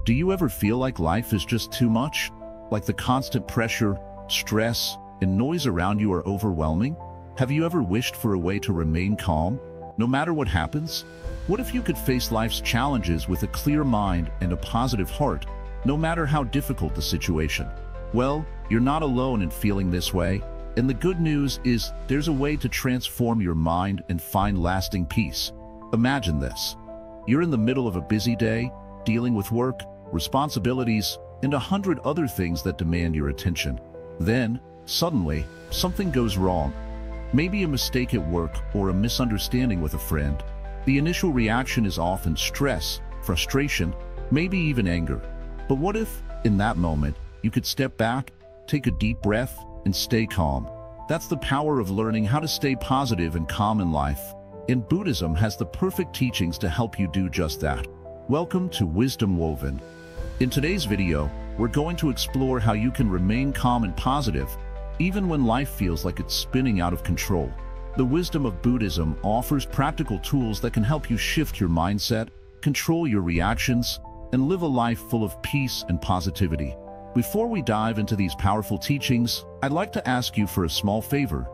Do you ever feel like life is just too much? Like the constant pressure, stress, and noise around you are overwhelming? Have you ever wished for a way to remain calm, no matter what happens? What if you could face life's challenges with a clear mind and a positive heart, no matter how difficult the situation? Well, you're not alone in feeling this way, and the good news is there's a way to transform your mind and find lasting peace. Imagine this. You're in the middle of a busy day, dealing with work, responsibilities, and 100 other things that demand your attention. Then, suddenly, something goes wrong. Maybe a mistake at work or a misunderstanding with a friend. The initial reaction is often stress, frustration, maybe even anger. But what if, in that moment, you could step back, take a deep breath, and stay calm? That's the power of learning how to stay positive and calm in life. And Buddhism has the perfect teachings to help you do just that. Welcome to Wisdom Woven. In today's video, we're going to explore how you can remain calm and positive, even when life feels like it's spinning out of control. The wisdom of Buddhism offers practical tools that can help you shift your mindset, control your reactions, and live a life full of peace and positivity. Before we dive into these powerful teachings, I'd like to ask you for a small favor.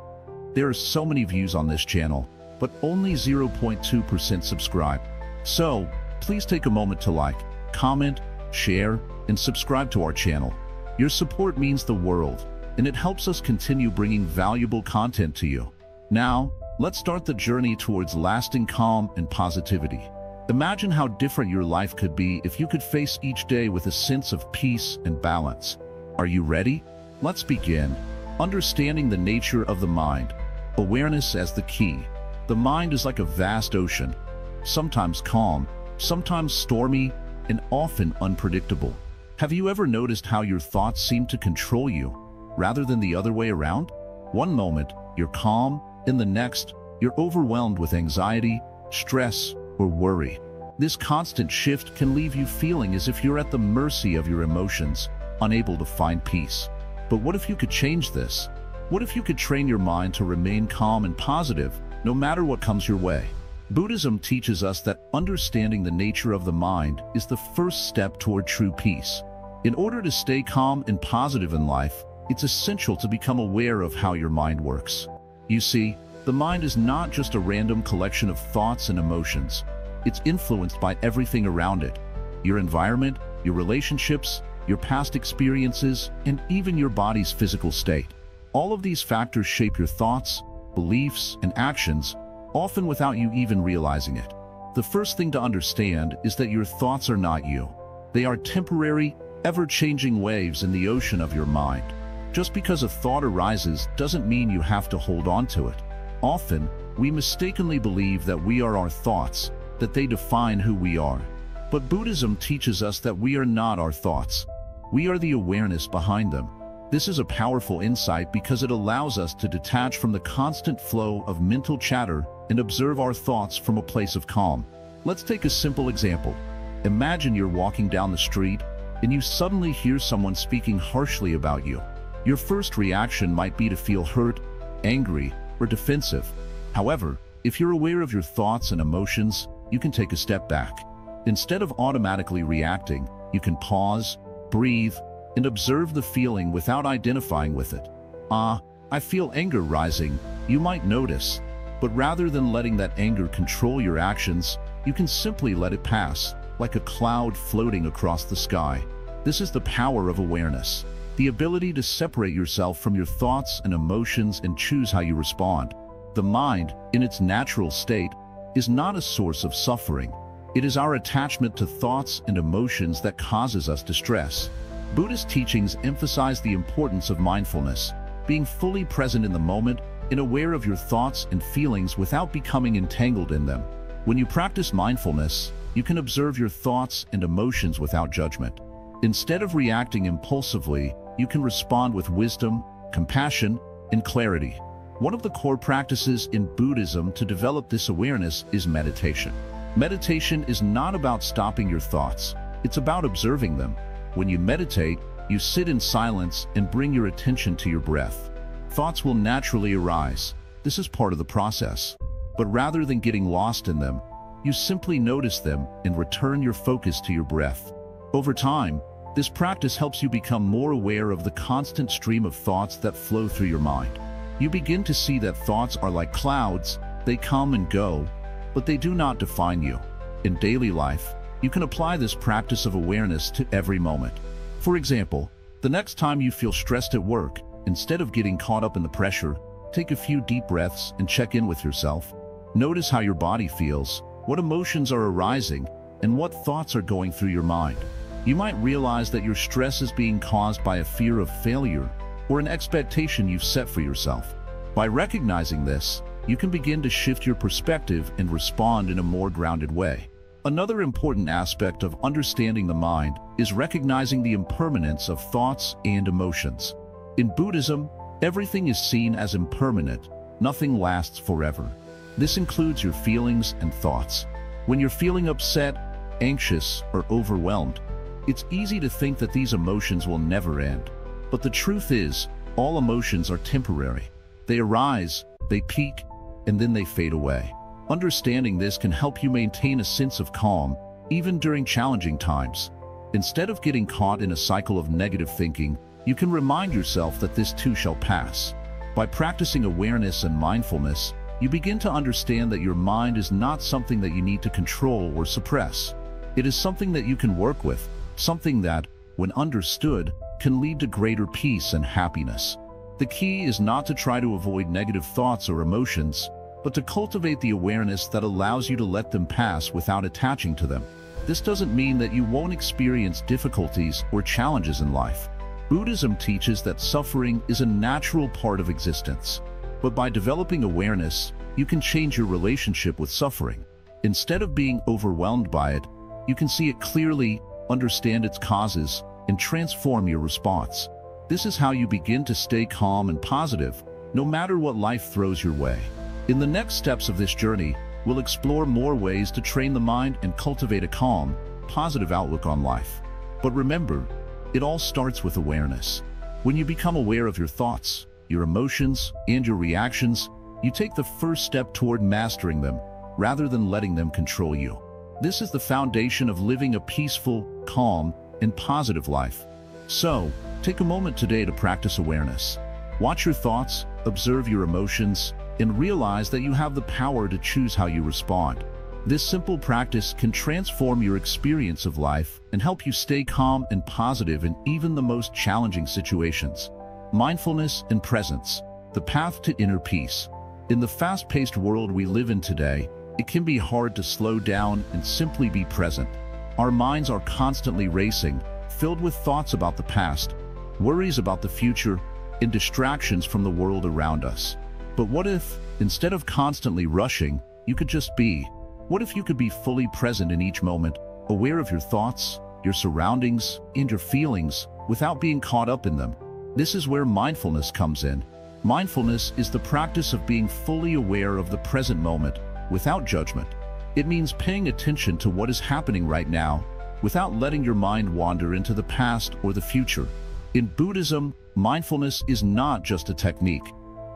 There are so many views on this channel, but only 0.2% subscribe. So, please take a moment to like, comment, share, and subscribe to our channel. Your support means the world, and it helps us continue bringing valuable content to you. Now, let's start the journey towards lasting calm and positivity. Imagine how different your life could be if you could face each day with a sense of peace and balance. Are you ready? Let's begin. Understanding the nature of the mind. Awareness as the key. The mind is like a vast ocean, sometimes calm, sometimes stormy, and often unpredictable. Have you ever noticed how your thoughts seem to control you, rather than the other way around? One moment, you're calm, in the next, you're overwhelmed with anxiety, stress, or worry. This constant shift can leave you feeling as if you're at the mercy of your emotions, unable to find peace. But what if you could change this? What if you could train your mind to remain calm and positive, no matter what comes your way? Buddhism teaches us that understanding the nature of the mind is the first step toward true peace. In order to stay calm and positive in life, it's essential to become aware of how your mind works. You see, the mind is not just a random collection of thoughts and emotions. It's influenced by everything around it: your environment, your relationships, your past experiences, and even your body's physical state. All of these factors shape your thoughts, beliefs, and actions, often without you even realizing it. The first thing to understand is that your thoughts are not you. They are temporary, ever-changing waves in the ocean of your mind. Just because a thought arises doesn't mean you have to hold on to it. Often, we mistakenly believe that we are our thoughts, that they define who we are. But Buddhism teaches us that we are not our thoughts. We are the awareness behind them. This is a powerful insight because it allows us to detach from the constant flow of mental chatter and observe our thoughts from a place of calm. Let's take a simple example. Imagine you're walking down the street and you suddenly hear someone speaking harshly about you. Your first reaction might be to feel hurt, angry, or defensive. However, if you're aware of your thoughts and emotions, you can take a step back. Instead of automatically reacting, you can pause, breathe, and observe the feeling without identifying with it. I feel anger rising, you might notice. But rather than letting that anger control your actions, you can simply let it pass, like a cloud floating across the sky. This is the power of awareness, the ability to separate yourself from your thoughts and emotions and choose how you respond. The mind, in its natural state, is not a source of suffering. It is our attachment to thoughts and emotions that causes us distress. Buddhist teachings emphasize the importance of mindfulness, being fully present in the moment and aware of your thoughts and feelings without becoming entangled in them. When you practice mindfulness, you can observe your thoughts and emotions without judgment. Instead of reacting impulsively, you can respond with wisdom, compassion, and clarity. One of the core practices in Buddhism to develop this awareness is meditation. Meditation is not about stopping your thoughts. It's about observing them. When you meditate, you sit in silence and bring your attention to your breath. Thoughts will naturally arise. This is part of the process. But rather than getting lost in them, you simply notice them and return your focus to your breath. Over time, this practice helps you become more aware of the constant stream of thoughts that flow through your mind. You begin to see that thoughts are like clouds, they come and go, but they do not define you. In daily life, you can apply this practice of awareness to every moment. For example, the next time you feel stressed at work, instead of getting caught up in the pressure, take a few deep breaths and check in with yourself. Notice how your body feels, what emotions are arising, and what thoughts are going through your mind. You might realize that your stress is being caused by a fear of failure or an expectation you've set for yourself. By recognizing this, you can begin to shift your perspective and respond in a more grounded way. Another important aspect of understanding the mind is recognizing the impermanence of thoughts and emotions. In Buddhism, everything is seen as impermanent, nothing lasts forever. This includes your feelings and thoughts. When you're feeling upset, anxious, or overwhelmed, it's easy to think that these emotions will never end. But the truth is, all emotions are temporary. They arise, they peak, and then they fade away. Understanding this can help you maintain a sense of calm, even during challenging times. Instead of getting caught in a cycle of negative thinking, you can remind yourself that this too shall pass. By practicing awareness and mindfulness, you begin to understand that your mind is not something that you need to control or suppress. It is something that you can work with, something that, when understood, can lead to greater peace and happiness. The key is not to try to avoid negative thoughts or emotions, but to cultivate the awareness that allows you to let them pass without attaching to them. This doesn't mean that you won't experience difficulties or challenges in life. Buddhism teaches that suffering is a natural part of existence. But by developing awareness, you can change your relationship with suffering. Instead of being overwhelmed by it, you can see it clearly, understand its causes, and transform your response. This is how you begin to stay calm and positive, no matter what life throws your way. In the next steps of this journey, we'll explore more ways to train the mind and cultivate a calm, positive outlook on life. But remember, it all starts with awareness. When you become aware of your thoughts, your emotions, and your reactions, you take the first step toward mastering them, rather than letting them control you. This is the foundation of living a peaceful, calm, and positive life. So, take a moment today to practice awareness. Watch your thoughts, observe your emotions, and realize that you have the power to choose how you respond. This simple practice can transform your experience of life and help you stay calm and positive in even the most challenging situations. Mindfulness and presence, the path to inner peace. In the fast-paced world we live in today, it can be hard to slow down and simply be present. Our minds are constantly racing, filled with thoughts about the past, worries about the future, and distractions from the world around us. But what if, instead of constantly rushing, you could just be? What if you could be fully present in each moment, aware of your thoughts, your surroundings, and your feelings, without being caught up in them? This is where mindfulness comes in. Mindfulness is the practice of being fully aware of the present moment, without judgment. It means paying attention to what is happening right now, without letting your mind wander into the past or the future. In Buddhism, mindfulness is not just a technique.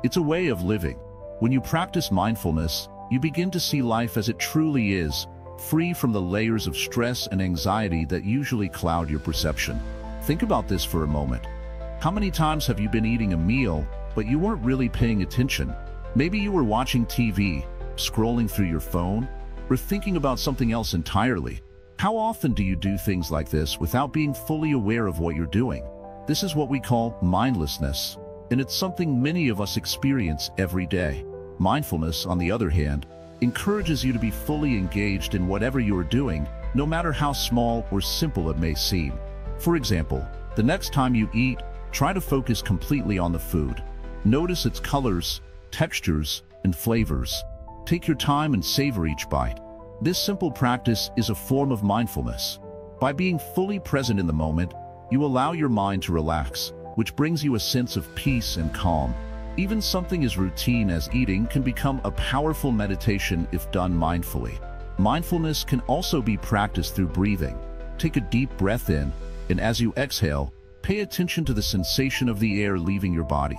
It's a way of living. When you practice mindfulness, you begin to see life as it truly is, free from the layers of stress and anxiety that usually cloud your perception. Think about this for a moment. How many times have you been eating a meal, but you weren't really paying attention? Maybe you were watching TV, scrolling through your phone, or thinking about something else entirely. How often do you do things like this without being fully aware of what you're doing? This is what we call mindlessness, and it's something many of us experience every day. Mindfulness, on the other hand, encourages you to be fully engaged in whatever you are doing, no matter how small or simple it may seem. For example, the next time you eat, try to focus completely on the food. Notice its colors, textures, and flavors. Take your time and savor each bite. This simple practice is a form of mindfulness. By being fully present in the moment, you allow your mind to relax, which brings you a sense of peace and calm. Even something as routine as eating can become a powerful meditation if done mindfully. Mindfulness can also be practiced through breathing. Take a deep breath in, and as you exhale, pay attention to the sensation of the air leaving your body.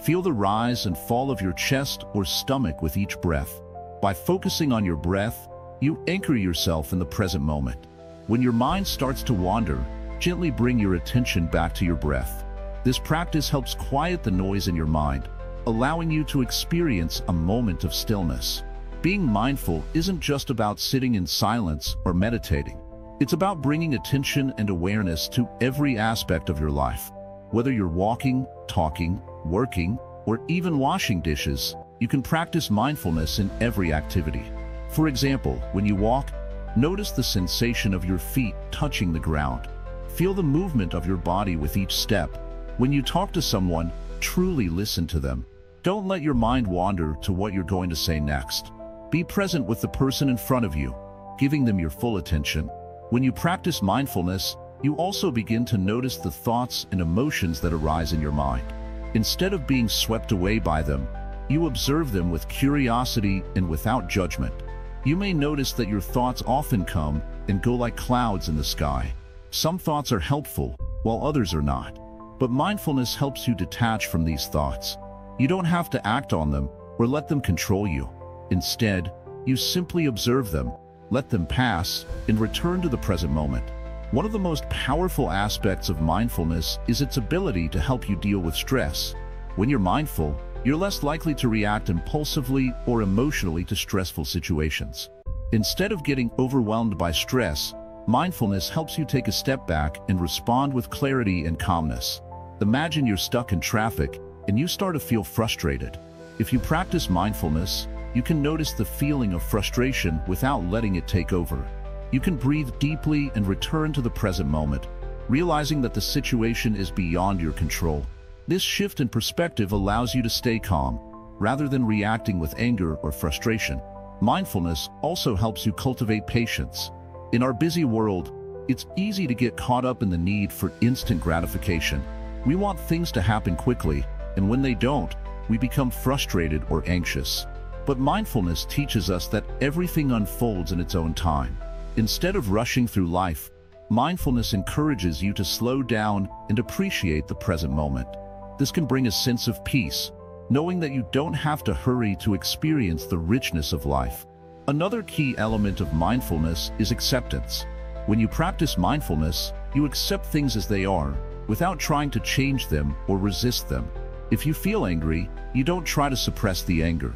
Feel the rise and fall of your chest or stomach with each breath. By focusing on your breath, you anchor yourself in the present moment. When your mind starts to wander, gently bring your attention back to your breath. This practice helps quiet the noise in your mind, allowing you to experience a moment of stillness. Being mindful isn't just about sitting in silence or meditating. It's about bringing attention and awareness to every aspect of your life. Whether you're walking, talking, working, or even washing dishes, you can practice mindfulness in every activity. For example, when you walk, notice the sensation of your feet touching the ground. Feel the movement of your body with each step. When you talk to someone, truly listen to them. Don't let your mind wander to what you're going to say next. Be present with the person in front of you, giving them your full attention. When you practice mindfulness, you also begin to notice the thoughts and emotions that arise in your mind. Instead of being swept away by them, you observe them with curiosity and without judgment. You may notice that your thoughts often come and go like clouds in the sky. Some thoughts are helpful, while others are not. But mindfulness helps you detach from these thoughts. You don't have to act on them or let them control you. Instead, you simply observe them, let them pass, and return to the present moment. One of the most powerful aspects of mindfulness is its ability to help you deal with stress. When you're mindful, you're less likely to react impulsively or emotionally to stressful situations. Instead of getting overwhelmed by stress, mindfulness helps you take a step back and respond with clarity and calmness. Imagine you're stuck in traffic and you start to feel frustrated. If you practice mindfulness, you can notice the feeling of frustration without letting it take over. You can breathe deeply and return to the present moment, realizing that the situation is beyond your control. This shift in perspective allows you to stay calm, rather than reacting with anger or frustration. Mindfulness also helps you cultivate patience. In our busy world, it's easy to get caught up in the need for instant gratification. We want things to happen quickly, and when they don't, we become frustrated or anxious. But mindfulness teaches us that everything unfolds in its own time. Instead of rushing through life, mindfulness encourages you to slow down and appreciate the present moment. This can bring a sense of peace, knowing that you don't have to hurry to experience the richness of life. Another key element of mindfulness is acceptance. When you practice mindfulness, you accept things as they are, without trying to change them or resist them. If you feel angry, you don't try to suppress the anger.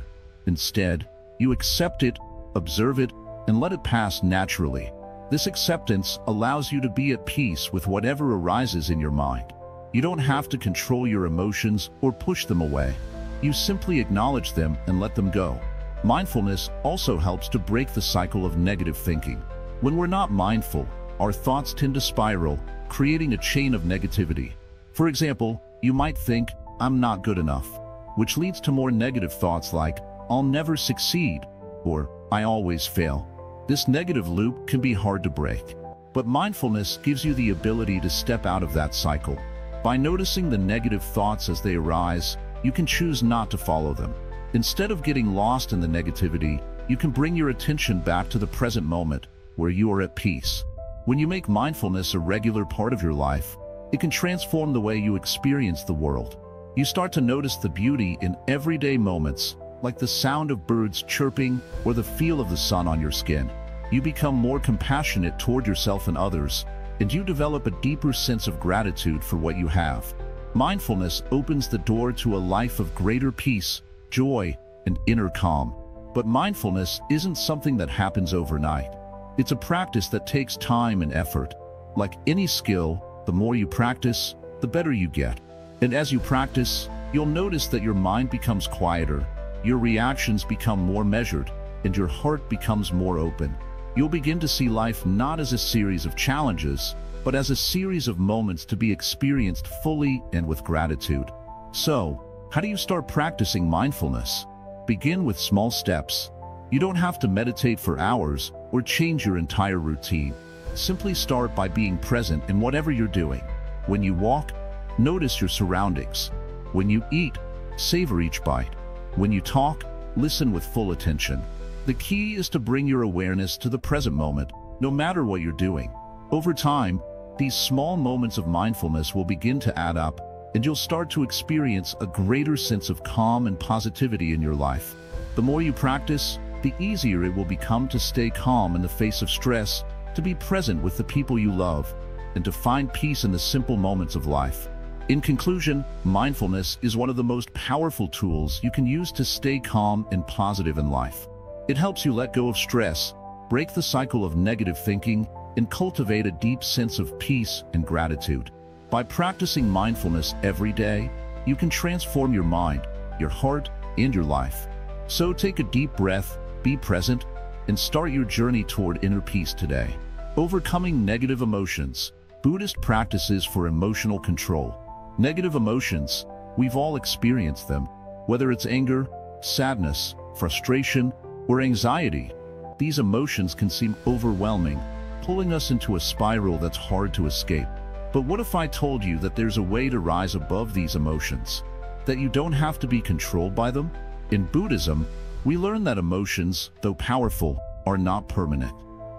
Instead, you accept it, observe it, and let it pass naturally. This acceptance allows you to be at peace with whatever arises in your mind. You don't have to control your emotions or push them away. You simply acknowledge them and let them go. Mindfulness also helps to break the cycle of negative thinking. When we're not mindful, our thoughts tend to spiral, creating a chain of negativity. For example, you might think, "I'm not good enough," which leads to more negative thoughts like, "I'll never succeed," or "I always fail." This negative loop can be hard to break, but mindfulness gives you the ability to step out of that cycle. By noticing the negative thoughts as they arise, you can choose not to follow them. Instead of getting lost in the negativity, you can bring your attention back to the present moment, where you are at peace. When you make mindfulness a regular part of your life, it can transform the way you experience the world. You start to notice the beauty in everyday moments, like the sound of birds chirping or the feel of the sun on your skin. You become more compassionate toward yourself and others, and you develop a deeper sense of gratitude for what you have. Mindfulness opens the door to a life of greater peace, joy, and inner calm. But mindfulness isn't something that happens overnight. It's a practice that takes time and effort. Like any skill, the more you practice, the better you get. And as you practice, you'll notice that your mind becomes quieter, your reactions become more measured, and your heart becomes more open. You'll begin to see life not as a series of challenges, but as a series of moments to be experienced fully and with gratitude. So, how do you start practicing mindfulness? Begin with small steps. You don't have to meditate for hours or change your entire routine. Simply start by being present in whatever you're doing. When you walk, notice your surroundings. When you eat, savor each bite. When you talk, listen with full attention. The key is to bring your awareness to the present moment, no matter what you're doing. Over time, these small moments of mindfulness will begin to add up, and you'll start to experience a greater sense of calm and positivity in your life. The more you practice, the easier it will become to stay calm in the face of stress, to be present with the people you love, and to find peace in the simple moments of life. In conclusion, mindfulness is one of the most powerful tools you can use to stay calm and positive in life. It helps you let go of stress, break the cycle of negative thinking, and cultivate a deep sense of peace and gratitude. By practicing mindfulness every day, you can transform your mind, your heart, and your life. So take a deep breath, be present, and start your journey toward inner peace today. Overcoming negative emotions. Buddhist practices for emotional control. Negative emotions, we've all experienced them, whether it's anger, sadness, frustration, or anxiety. These emotions can seem overwhelming, pulling us into a spiral that's hard to escape. But what if I told you that there's a way to rise above these emotions? That you don't have to be controlled by them? In Buddhism, we learn that emotions, though powerful, are not permanent.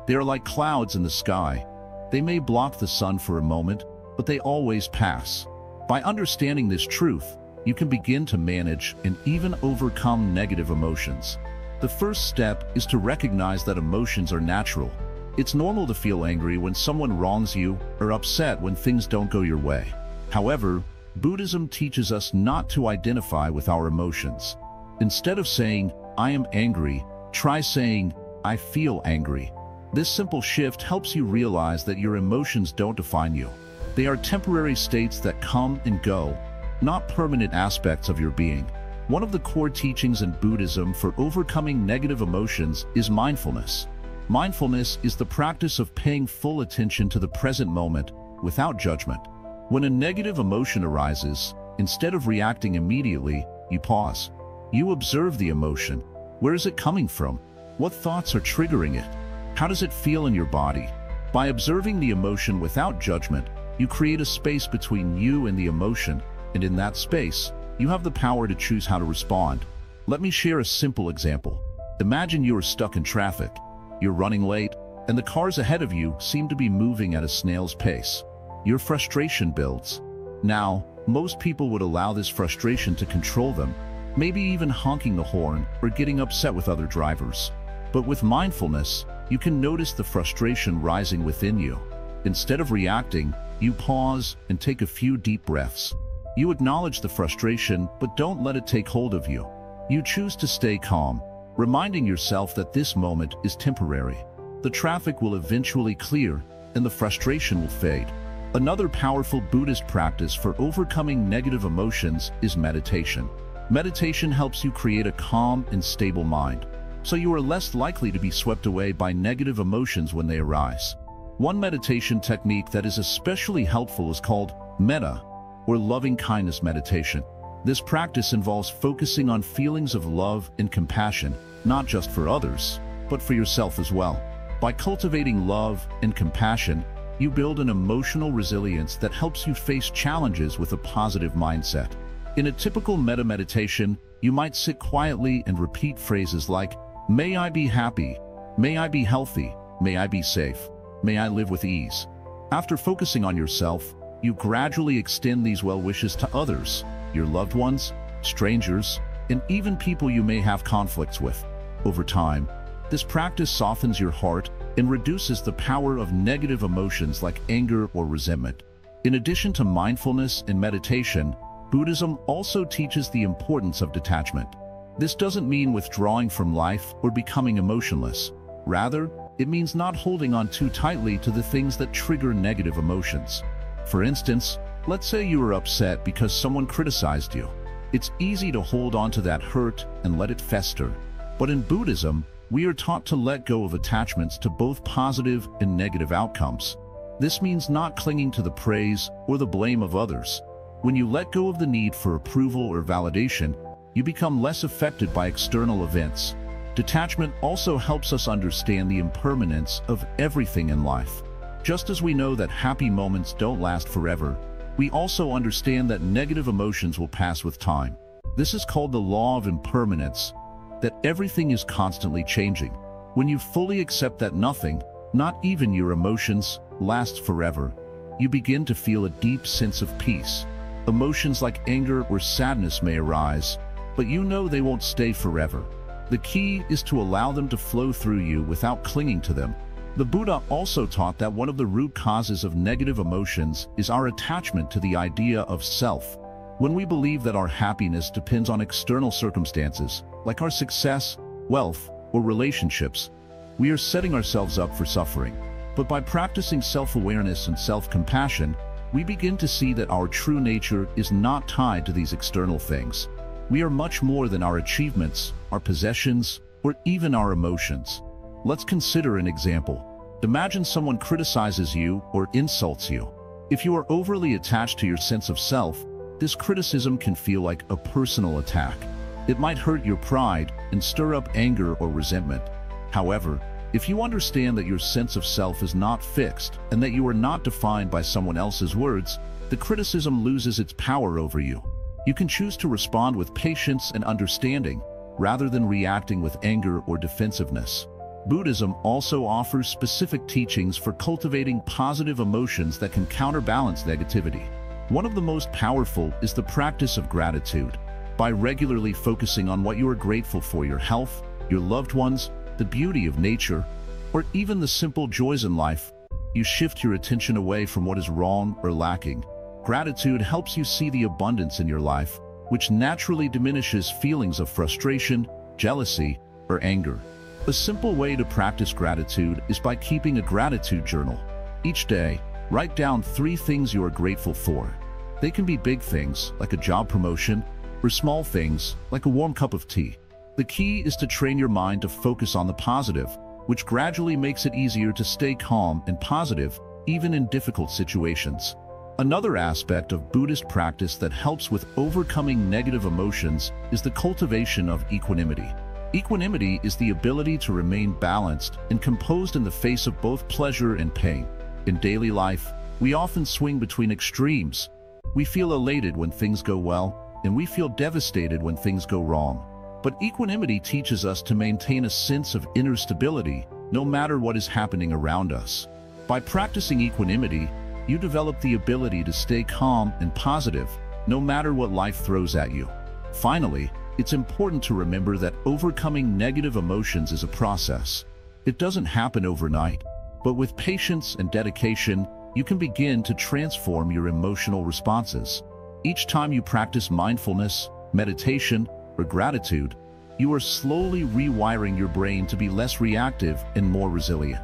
They are like clouds in the sky. They may block the sun for a moment, but they always pass. By understanding this truth, you can begin to manage and even overcome negative emotions. The first step is to recognize that emotions are natural. It's normal to feel angry when someone wrongs you or upset when things don't go your way. However, Buddhism teaches us not to identify with our emotions. Instead of saying, "I am angry," try saying, "I feel angry." This simple shift helps you realize that your emotions don't define you. They are temporary states that come and go, not permanent aspects of your being. One of the core teachings in Buddhism for overcoming negative emotions is mindfulness. Mindfulness is the practice of paying full attention to the present moment without judgment. When a negative emotion arises, instead of reacting immediately, you pause. You observe the emotion. Where is it coming from? What thoughts are triggering it? How does it feel in your body? By observing the emotion without judgment, you create a space between you and the emotion, and in that space, you have the power to choose how to respond. Let me share a simple example. Imagine you are stuck in traffic. You're running late, and the cars ahead of you seem to be moving at a snail's pace. Your frustration builds. Now, most people would allow this frustration to control them, maybe even honking the horn or getting upset with other drivers. But with mindfulness, you can notice the frustration rising within you. Instead of reacting, you pause and take a few deep breaths. You acknowledge the frustration, but don't let it take hold of you. You choose to stay calm, reminding yourself that this moment is temporary. The traffic will eventually clear, and the frustration will fade. Another powerful Buddhist practice for overcoming negative emotions is meditation. Meditation helps you create a calm and stable mind, so you are less likely to be swept away by negative emotions when they arise. One meditation technique that is especially helpful is called metta, or loving-kindness meditation. This practice involves focusing on feelings of love and compassion, not just for others, but for yourself as well. By cultivating love and compassion, you build an emotional resilience that helps you face challenges with a positive mindset. In a typical metta meditation, you might sit quietly and repeat phrases like, "May I be happy, may I be healthy, may I be safe, may I live with ease." After focusing on yourself, you gradually extend these well wishes to others, your loved ones, strangers, and even people you may have conflicts with. Over time, this practice softens your heart and reduces the power of negative emotions like anger or resentment. In addition to mindfulness and meditation, Buddhism also teaches the importance of detachment. This doesn't mean withdrawing from life or becoming emotionless. Rather, it means not holding on too tightly to the things that trigger negative emotions. For instance, let's say you were upset because someone criticized you. It's easy to hold on to that hurt and let it fester. But in Buddhism, we are taught to let go of attachments to both positive and negative outcomes. This means not clinging to the praise or the blame of others. When you let go of the need for approval or validation, you become less affected by external events. Detachment also helps us understand the impermanence of everything in life. Just as we know that happy moments don't last forever, we also understand that negative emotions will pass with time. This is called the law of impermanence, that everything is constantly changing. When you fully accept that nothing, not even your emotions, lasts forever, you begin to feel a deep sense of peace. Emotions like anger or sadness may arise, but you know they won't stay forever. The key is to allow them to flow through you without clinging to them. The Buddha also taught that one of the root causes of negative emotions is our attachment to the idea of self. When we believe that our happiness depends on external circumstances, like our success, wealth, or relationships, we are setting ourselves up for suffering. But by practicing self-awareness and self-compassion, we begin to see that our true nature is not tied to these external things. We are much more than our achievements, our possessions, or even our emotions. Let's consider an example. Imagine someone criticizes you or insults you. If you are overly attached to your sense of self, this criticism can feel like a personal attack. It might hurt your pride and stir up anger or resentment. However, if you understand that your sense of self is not fixed and that you are not defined by someone else's words, the criticism loses its power over you. You can choose to respond with patience and understanding, rather than reacting with anger or defensiveness. Buddhism also offers specific teachings for cultivating positive emotions that can counterbalance negativity. One of the most powerful is the practice of gratitude. By regularly focusing on what you are grateful for, your health, your loved ones, the beauty of nature, or even the simple joys in life, you shift your attention away from what is wrong or lacking. Gratitude helps you see the abundance in your life, which naturally diminishes feelings of frustration, jealousy, or anger. A simple way to practice gratitude is by keeping a gratitude journal. Each day, write down 3 things you are grateful for. They can be big things, like a job promotion, or small things, like a warm cup of tea. The key is to train your mind to focus on the positive, which gradually makes it easier to stay calm and positive, even in difficult situations. Another aspect of Buddhist practice that helps with overcoming negative emotions is the cultivation of equanimity. Equanimity is the ability to remain balanced and composed in the face of both pleasure and pain. In daily life, we often swing between extremes. We feel elated when things go well, and we feel devastated when things go wrong. But equanimity teaches us to maintain a sense of inner stability, no matter what is happening around us. By practicing equanimity, you develop the ability to stay calm and positive, no matter what life throws at you. Finally, it's important to remember that overcoming negative emotions is a process. It doesn't happen overnight, but with patience and dedication, you can begin to transform your emotional responses. Each time you practice mindfulness, meditation, or gratitude, you are slowly rewiring your brain to be less reactive and more resilient.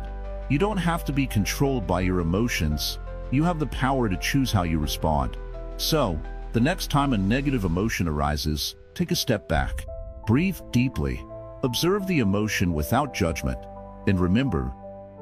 You don't have to be controlled by your emotions. You have the power to choose how you respond. So, the next time a negative emotion arises, take a step back. Breathe deeply. Observe the emotion without judgment. And remember,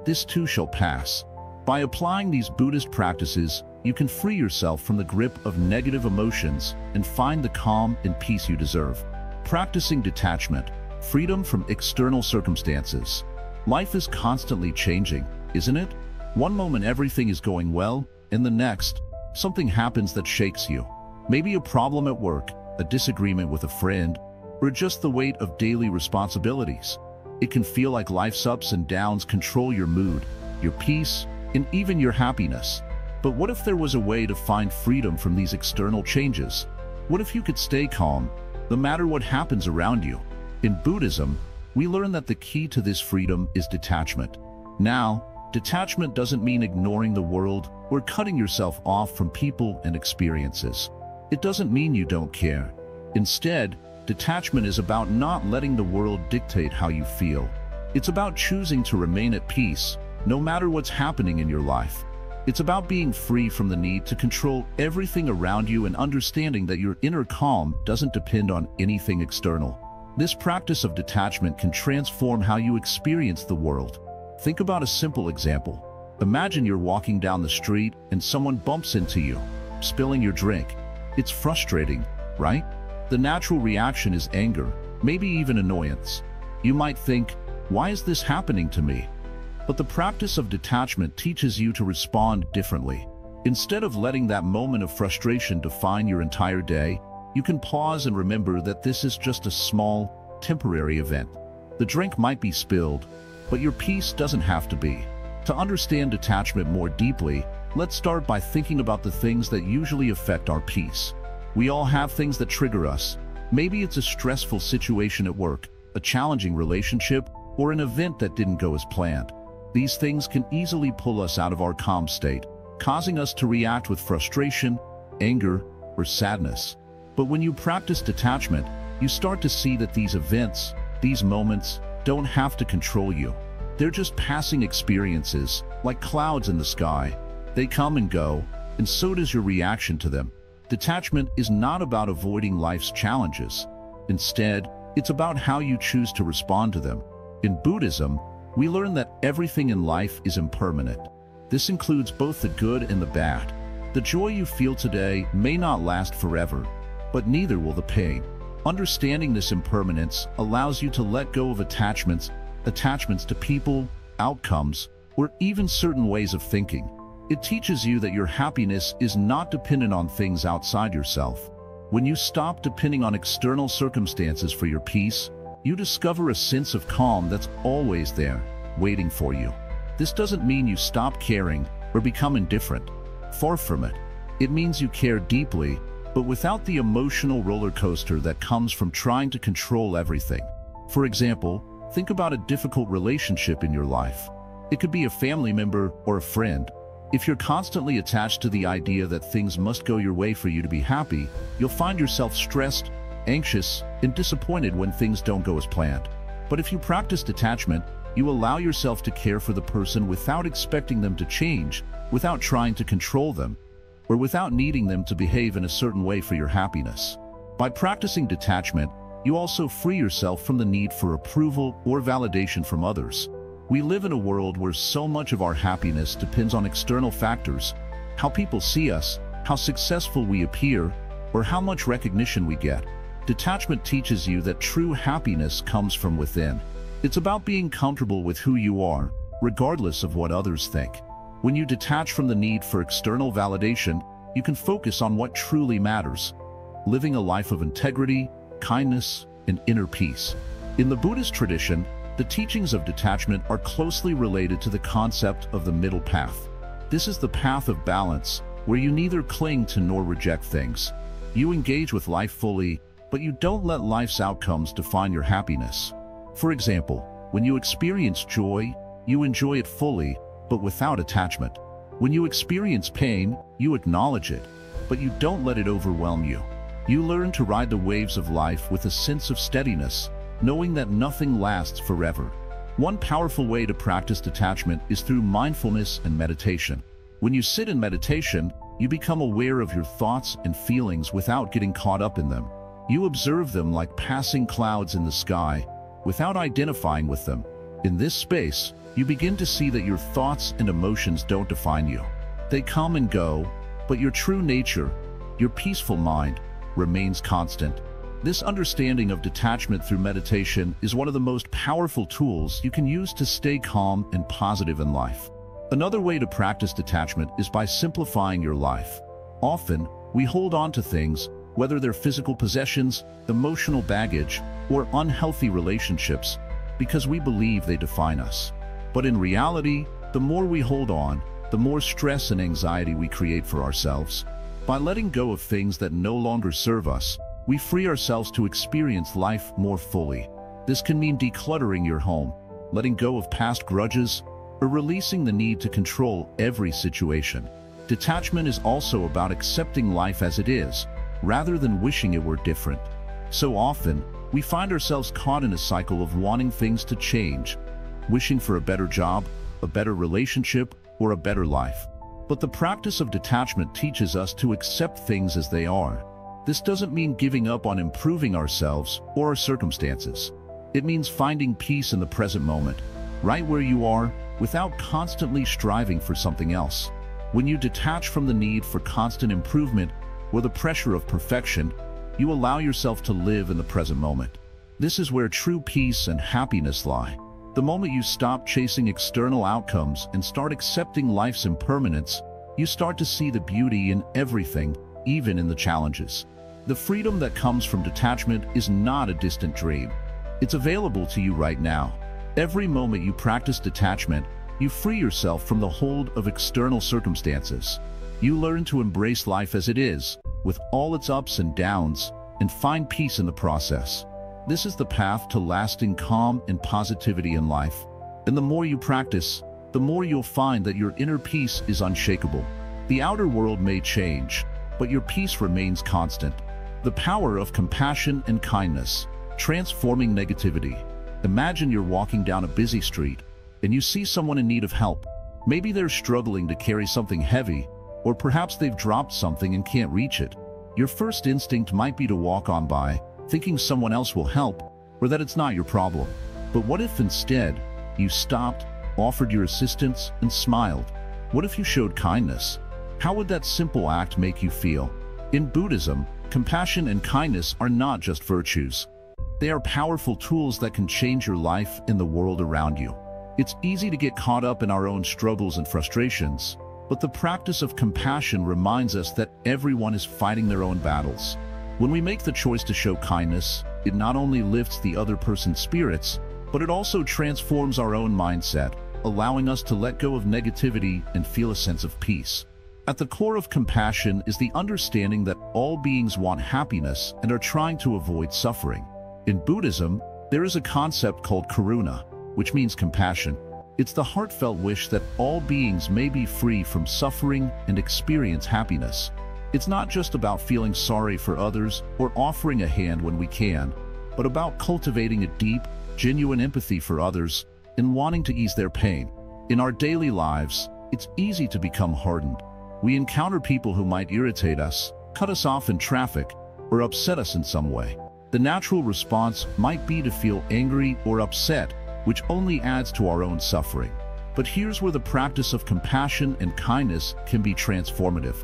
this too shall pass. By applying these Buddhist practices, you can free yourself from the grip of negative emotions and find the calm and peace you deserve. Practicing detachment, freedom from external circumstances. Life is constantly changing, isn't it? One moment everything is going well, and the next, something happens that shakes you. Maybe a problem at work, a disagreement with a friend, or just the weight of daily responsibilities. It can feel like life's ups and downs control your mood, your peace, and even your happiness. But what if there was a way to find freedom from these external changes? What if you could stay calm, no matter what happens around you? In Buddhism, we learn that the key to this freedom is detachment. Now, detachment doesn't mean ignoring the world or cutting yourself off from people and experiences. It doesn't mean you don't care. Instead, detachment is about not letting the world dictate how you feel. It's about choosing to remain at peace, no matter what's happening in your life. It's about being free from the need to control everything around you and understanding that your inner calm doesn't depend on anything external. This practice of detachment can transform how you experience the world. Think about a simple example. Imagine you're walking down the street and someone bumps into you, spilling your drink. It's frustrating, right? The natural reaction is anger, maybe even annoyance. You might think, why is this happening to me? But the practice of detachment teaches you to respond differently. Instead of letting that moment of frustration define your entire day, you can pause and remember that this is just a small, temporary event. The drink might be spilled, but your peace doesn't have to be. To understand detachment more deeply, let's start by thinking about the things that usually affect our peace. We all have things that trigger us. Maybe it's a stressful situation at work, a challenging relationship, or an event that didn't go as planned. these things can easily pull us out of our calm state, causing us to react with frustration, anger, or sadness. But when you practice detachment, you start to see that these events, these moments, don't have to control you. They're just passing experiences, like clouds in the sky. They come and go, and so does your reaction to them. Detachment is not about avoiding life's challenges. Instead, it's about how you choose to respond to them. In Buddhism, we learn that everything in life is impermanent. This includes both the good and the bad. The joy you feel today may not last forever, but neither will the pain. Understanding this impermanence allows you to let go of attachments to people, outcomes, or even certain ways of thinking. It teaches you that your happiness is not dependent on things outside yourself. When you stop depending on external circumstances for your peace, you discover a sense of calm that's always there, waiting for you. This doesn't mean you stop caring or become indifferent. Far from it. It means you care deeply, but without the emotional roller coaster that comes from trying to control everything. For example, think about a difficult relationship in your life. It could be a family member or a friend. If you're constantly attached to the idea that things must go your way for you to be happy, you'll find yourself stressed, anxious, and disappointed when things don't go as planned. But if you practice detachment, you allow yourself to care for the person without expecting them to change, without trying to control them, or without needing them to behave in a certain way for your happiness. By practicing detachment, you also free yourself from the need for approval or validation from others. We live in a world where so much of our happiness depends on external factors: how people see us, how successful we appear, or how much recognition we get. Detachment teaches you that true happiness comes from within. It's about being comfortable with who you are, regardless of what others think. When you detach from the need for external validation, you can focus on what truly matters: living a life of integrity, kindness, and inner peace. In the Buddhist tradition, the teachings of detachment are closely related to the concept of the middle path. This is the path of balance, where you neither cling to nor reject things. You engage with life fully, but you don't let life's outcomes define your happiness. For example, when you experience joy, you enjoy it fully, but without attachment. When you experience pain, you acknowledge it, but you don't let it overwhelm you. You learn to ride the waves of life with a sense of steadiness, knowing that nothing lasts forever. One powerful way to practice detachment is through mindfulness and meditation. When you sit in meditation, you become aware of your thoughts and feelings without getting caught up in them. You observe them like passing clouds in the sky, without identifying with them. In this space, you begin to see that your thoughts and emotions don't define you. They come and go, but your true nature, your peaceful mind, remains constant. This understanding of detachment through meditation is one of the most powerful tools you can use to stay calm and positive in life. Another way to practice detachment is by simplifying your life. Often, we hold on to things, whether they're physical possessions, emotional baggage, or unhealthy relationships, because we believe they define us. But in reality, the more we hold on, the more stress and anxiety we create for ourselves. By letting go of things that no longer serve us, we free ourselves to experience life more fully. This can mean decluttering your home, letting go of past grudges, or releasing the need to control every situation. Detachment is also about accepting life as it is, rather than wishing it were different. So often, we find ourselves caught in a cycle of wanting things to change, wishing for a better job, a better relationship, or a better life. But the practice of detachment teaches us to accept things as they are. This doesn't mean giving up on improving ourselves or our circumstances. It means finding peace in the present moment, right where you are, without constantly striving for something else. When you detach from the need for constant improvement or the pressure of perfection, you allow yourself to live in the present moment. This is where true peace and happiness lie. The moment you stop chasing external outcomes and start accepting life's impermanence, you start to see the beauty in everything, even in the challenges. The freedom that comes from detachment is not a distant dream. It's available to you right now. Every moment you practice detachment, you free yourself from the hold of external circumstances. You learn to embrace life as it is, with all its ups and downs, and find peace in the process. This is the path to lasting calm and positivity in life. And the more you practice, the more you'll find that your inner peace is unshakable. The outer world may change, but your peace remains constant. The power of compassion and kindness, transforming negativity. Imagine you're walking down a busy street and you see someone in need of help. Maybe they're struggling to carry something heavy, or perhaps they've dropped something and can't reach it. Your first instinct might be to walk on by, thinking someone else will help, or that it's not your problem. But what if instead you stopped, offered your assistance, and smiled? What if you showed kindness? How would that simple act make you feel? In Buddhism, compassion and kindness are not just virtues. They are powerful tools that can change your life and the world around you. It's easy to get caught up in our own struggles and frustrations, but the practice of compassion reminds us that everyone is fighting their own battles. When we make the choice to show kindness, it not only lifts the other person's spirits, but it also transforms our own mindset, allowing us to let go of negativity and feel a sense of peace. At the core of compassion is the understanding that all beings want happiness and are trying to avoid suffering. In Buddhism, there is a concept called karuna, which means compassion. It's the heartfelt wish that all beings may be free from suffering and experience happiness. It's not just about feeling sorry for others or offering a hand when we can, but about cultivating a deep, genuine empathy for others and wanting to ease their pain. In our daily lives, it's easy to become hardened. We encounter people who might irritate us, cut us off in traffic, or upset us in some way. The natural response might be to feel angry or upset, which only adds to our own suffering. But here's where the practice of compassion and kindness can be transformative.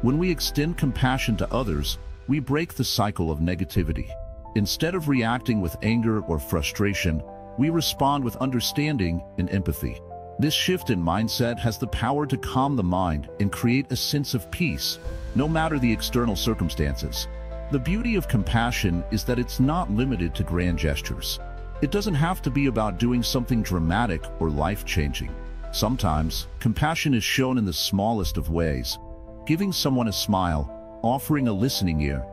When we extend compassion to others, we break the cycle of negativity. Instead of reacting with anger or frustration, we respond with understanding and empathy. This shift in mindset has the power to calm the mind and create a sense of peace, no matter the external circumstances. The beauty of compassion is that it's not limited to grand gestures. It doesn't have to be about doing something dramatic or life-changing. Sometimes, compassion is shown in the smallest of ways. Giving someone a smile, offering a listening ear,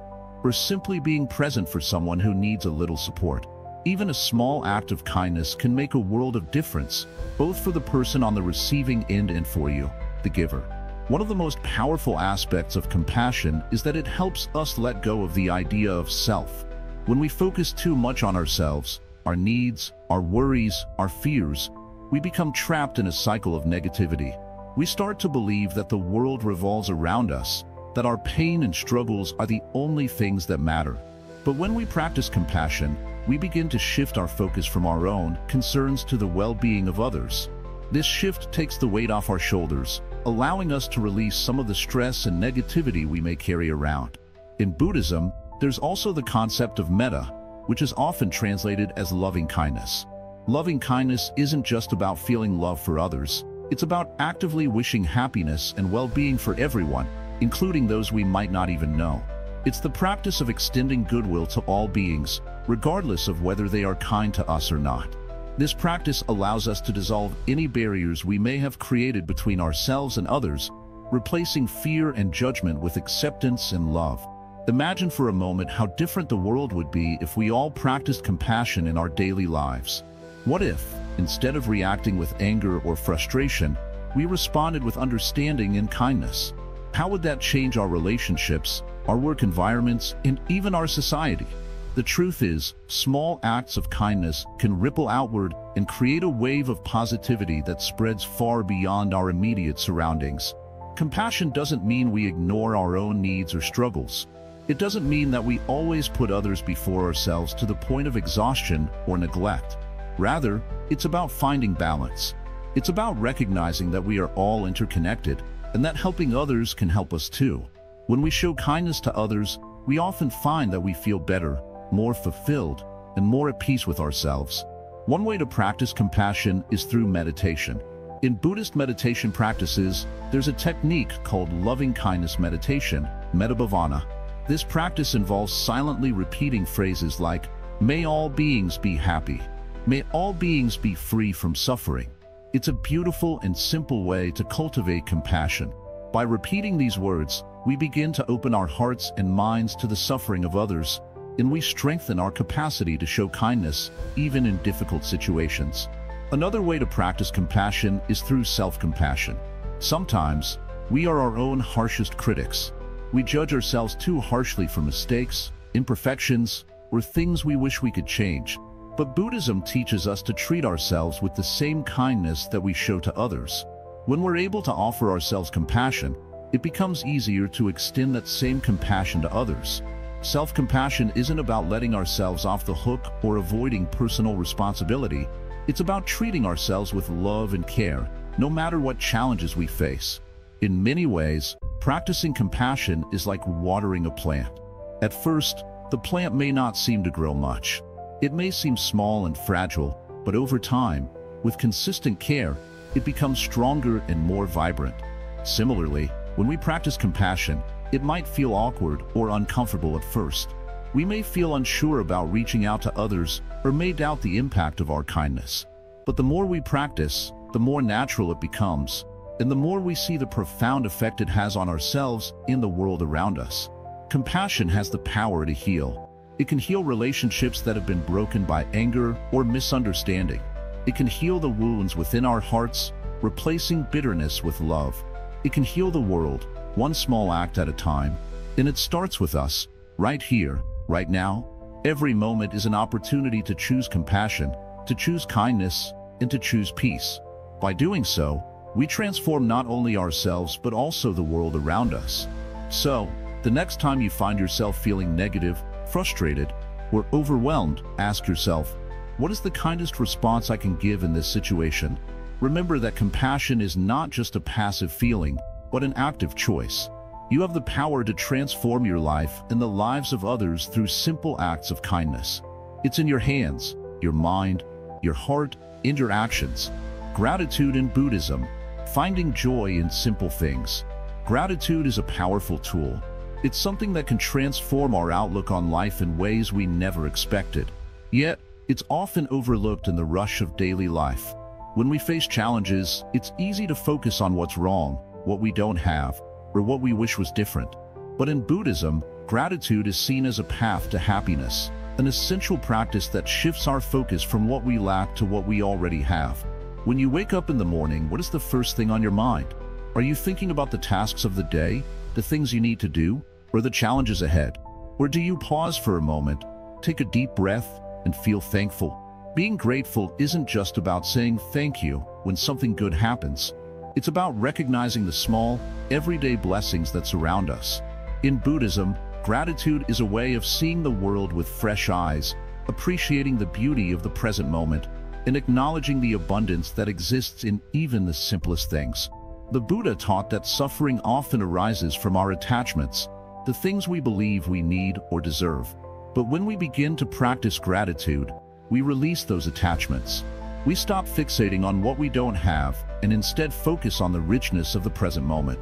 or simply being present for someone who needs a little support. Even a small act of kindness can make a world of difference, both for the person on the receiving end and for you, the giver. One of the most powerful aspects of compassion is that it helps us let go of the idea of self. When we focus too much on ourselves, our needs, our worries, our fears, we become trapped in a cycle of negativity. We start to believe that the world revolves around us, that our pain and struggles are the only things that matter. But when we practice compassion, we begin to shift our focus from our own concerns to the well-being of others. This shift takes the weight off our shoulders, allowing us to release some of the stress and negativity we may carry around. In Buddhism, there's also the concept of metta, which is often translated as loving kindness. Loving kindness isn't just about feeling love for others. It's about actively wishing happiness and well-being for everyone, including those we might not even know. It's the practice of extending goodwill to all beings, regardless of whether they are kind to us or not. This practice allows us to dissolve any barriers we may have created between ourselves and others, replacing fear and judgment with acceptance and love. Imagine for a moment how different the world would be if we all practiced compassion in our daily lives. What if, instead of reacting with anger or frustration, we responded with understanding and kindness? How would that change our relationships, our work environments, and even our society? The truth is, small acts of kindness can ripple outward and create a wave of positivity that spreads far beyond our immediate surroundings. Compassion doesn't mean we ignore our own needs or struggles. It doesn't mean that we always put others before ourselves to the point of exhaustion or neglect. Rather, it's about finding balance. It's about recognizing that we are all interconnected and that helping others can help us too. When we show kindness to others, we often find that we feel better, more fulfilled, and more at peace with ourselves. One way to practice compassion is through meditation. In Buddhist meditation practices, there's a technique called loving kindness meditation, metta bhavana. This practice involves silently repeating phrases like, "May all beings be happy. May all beings be free from suffering." It's a beautiful and simple way to cultivate compassion. By repeating these words, we begin to open our hearts and minds to the suffering of others, and we strengthen our capacity to show kindness even in difficult situations. Another way to practice compassion is through self-compassion. Sometimes, we are our own harshest critics. We judge ourselves too harshly for mistakes, imperfections, or things we wish we could change. But Buddhism teaches us to treat ourselves with the same kindness that we show to others. When we're able to offer ourselves compassion, it becomes easier to extend that same compassion to others. Self-compassion isn't about letting ourselves off the hook or avoiding personal responsibility. It's about treating ourselves with love and care, no matter what challenges we face. In many ways, practicing compassion is like watering a plant. At first, the plant may not seem to grow much. It may seem small and fragile, but over time, with consistent care, it becomes stronger and more vibrant. Similarly, when we practice compassion, it might feel awkward or uncomfortable at first. We may feel unsure about reaching out to others or may doubt the impact of our kindness. But the more we practice, the more natural it becomes, and the more we see the profound effect it has on ourselves and the world around us. Compassion has the power to heal. It can heal relationships that have been broken by anger or misunderstanding. It can heal the wounds within our hearts, replacing bitterness with love. It can heal the world, one small act at a time, and it starts with us, right here, right now. Every moment is an opportunity to choose compassion, to choose kindness, and to choose peace. By doing so, we transform not only ourselves but also the world around us. So, the next time you find yourself feeling negative, frustrated, or overwhelmed, ask yourself, what is the kindest response I can give in this situation? Remember that compassion is not just a passive feeling, but an active choice. You have the power to transform your life and the lives of others through simple acts of kindness. It's in your hands, your mind, your heart, and your actions. Gratitude in Buddhism, finding joy in simple things. Gratitude is a powerful tool. It's something that can transform our outlook on life in ways we never expected. Yet, it's often overlooked in the rush of daily life. When we face challenges, it's easy to focus on what's wrong, what we don't have, or what we wish was different. But in Buddhism, gratitude is seen as a path to happiness, an essential practice that shifts our focus from what we lack to what we already have. When you wake up in the morning, what is the first thing on your mind? Are you thinking about the tasks of the day, the things you need to do, or the challenges ahead? Or do you pause for a moment, take a deep breath, and feel thankful? Being grateful isn't just about saying thank you when something good happens. It's about recognizing the small, everyday blessings that surround us. In Buddhism, gratitude is a way of seeing the world with fresh eyes, appreciating the beauty of the present moment, and acknowledging the abundance that exists in even the simplest things. The Buddha taught that suffering often arises from our attachments, the things we believe we need or deserve. But when we begin to practice gratitude, we release those attachments. We stop fixating on what we don't have and instead focus on the richness of the present moment.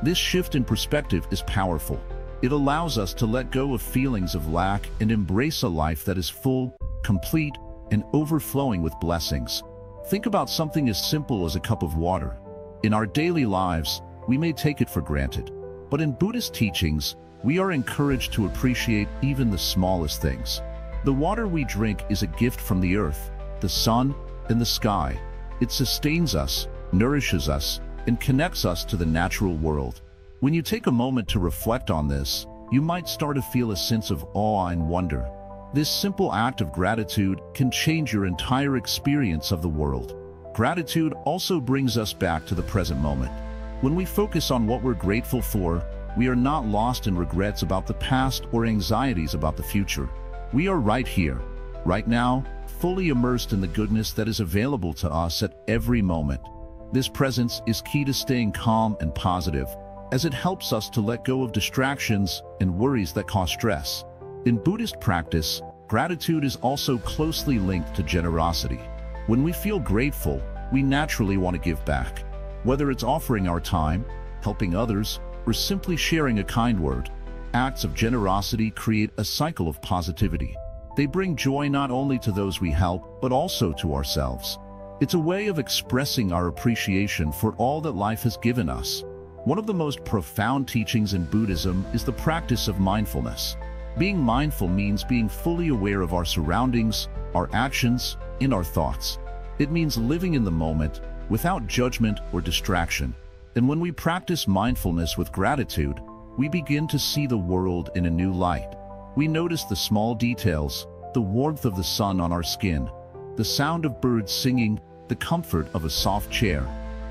This shift in perspective is powerful. It allows us to let go of feelings of lack and embrace a life that is full, complete, and overflowing with blessings. Think about something as simple as a cup of water. In our daily lives, we may take it for granted. But in Buddhist teachings, we are encouraged to appreciate even the smallest things. The water we drink is a gift from the earth, the sun, and the sky. It sustains us, nourishes us, and connects us to the natural world. When you take a moment to reflect on this, you might start to feel a sense of awe and wonder. This simple act of gratitude can change your entire experience of the world. Gratitude also brings us back to the present moment. When we focus on what we're grateful for, we are not lost in regrets about the past or anxieties about the future. We are right here, right now, fully immersed in the goodness that is available to us at every moment. This presence is key to staying calm and positive, as it helps us to let go of distractions and worries that cause stress. In Buddhist practice, gratitude is also closely linked to generosity. When we feel grateful, we naturally want to give back. Whether it's offering our time, helping others, or simply sharing a kind word, acts of generosity create a cycle of positivity. They bring joy not only to those we help, but also to ourselves. It's a way of expressing our appreciation for all that life has given us. One of the most profound teachings in Buddhism is the practice of mindfulness. Being mindful means being fully aware of our surroundings, our actions, and our thoughts. It means living in the moment, without judgment or distraction. And when we practice mindfulness with gratitude, we begin to see the world in a new light. We notice the small details, the warmth of the sun on our skin, the sound of birds singing, the comfort of a soft chair.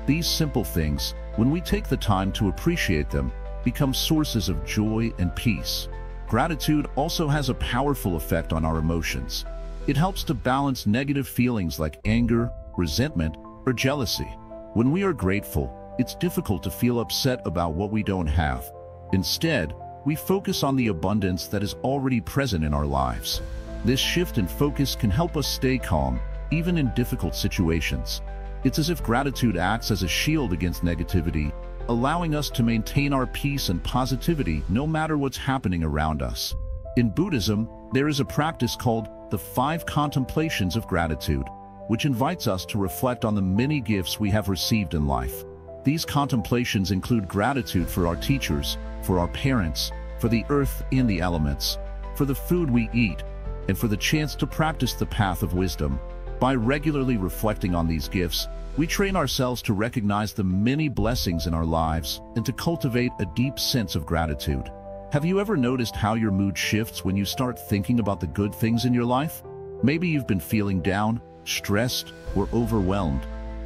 These simple things, when we take the time to appreciate them, become sources of joy and peace. Gratitude also has a powerful effect on our emotions. It helps to balance negative feelings like anger, resentment, or jealousy. When we are grateful, it's difficult to feel upset about what we don't have. Instead, we focus on the abundance that is already present in our lives. This shift in focus can help us stay calm, even in difficult situations. It's as if gratitude acts as a shield against negativity, allowing us to maintain our peace and positivity no matter what's happening around us. In Buddhism, there is a practice called the 5 contemplations of gratitude, which invites us to reflect on the many gifts we have received in life. These contemplations include gratitude for our teachers, for our parents, for the earth and the elements, for the food we eat, and for the chance to practice the path of wisdom. By regularly reflecting on these gifts, we train ourselves to recognize the many blessings in our lives and to cultivate a deep sense of gratitude. Have you ever noticed how your mood shifts when you start thinking about the good things in your life? Maybe you've been feeling down, stressed, or overwhelmed.